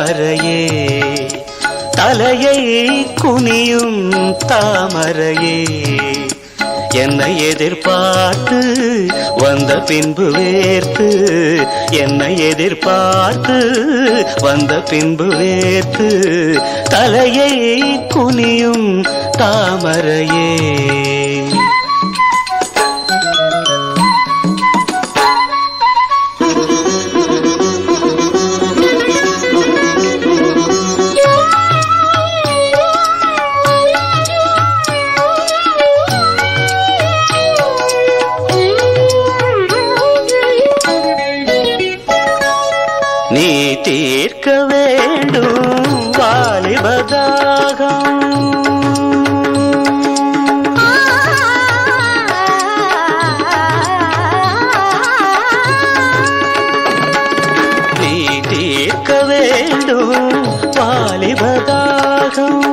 தாமரையே தலையை குனியும் தாமரையே என்னை எதிர்பார்த்து வந்த பின்பு வேர்த்து என்னை எதிர்பார்த்து வந்த பின்பு வேர்த்து தலையை குனியும் தாமரையே நீ தீர்க்க வேண்டும் வாலிபதாகம் நீ தீர்க்க வேண்டும் வாலிபதாகம்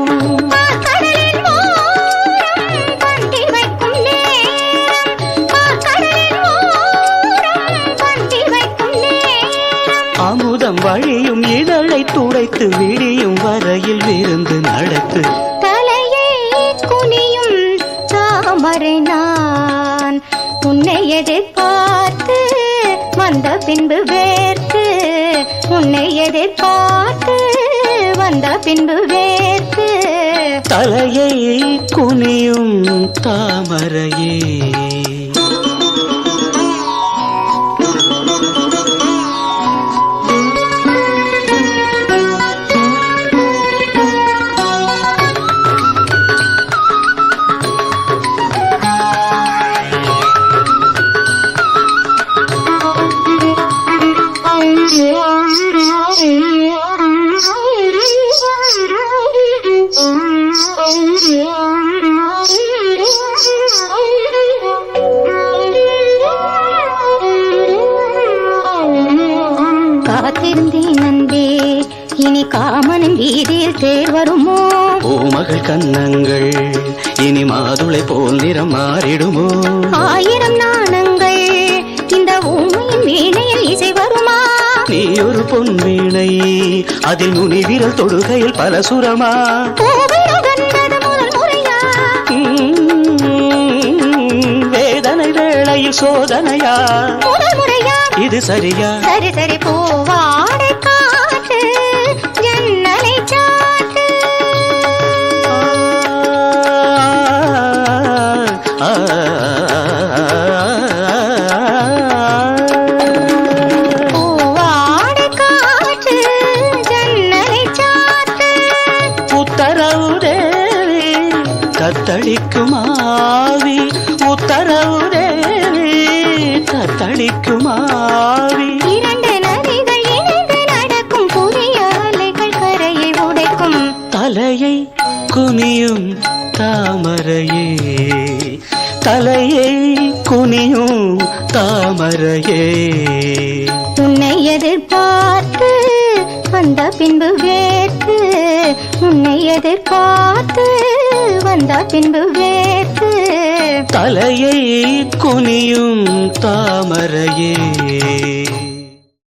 அமுதம் வழியும் இதழை துடைத்து விடியும் வரையில் விருந்து நடத்து தலையை குனியும் தாமரை நான் உன்னை எதிர்பார்த்து வந்த பின்பு வேர்த்து உன்னை எதிர்பார்த்து வந்த பின்பு வேர்த்து தலையை குனியும் தாமரையே காத்திருந்தேன் நன்பே இனி காமனின் வீதியில் தேர் வருமோ பூமகள் கன்னங்கள் இனி மாதுளை போல் நிறம் மாறிடுமோ ஆயிரம் நாணங்கள் இந்த ஊமையின் வீணையில் இசை வருமா நீ ஒரு பொன் வீணை அதில் நுனி விரல் தொடுகையில் பல சுரமா வேதனை வேளையில் சோதனையா இது சரியா சரி சரி பூவாடை காட்டு ஜன்னலை சாட்டு பூவாடை காட்டு ஜன்னலை சாட்டு உத்தரவு தேவி தத்தளிக்குமாவி உத்தரவு தேவி தத்தளிக்குமாவி இரண்டு நதிகள் இணைந்து நடக்கும் புதிய அலைகள் கரையை உடைக்கும் தலையை குனியும் தாமரையே தலையை குனியும் தாமரையே உன்னை எதிர்பார்த்து வந்த பின்பு வேர்த்து உன்னை எதிர்பார்த்து வந்த பின்பு வேர்த்து தலையை குனியும் தாமரையே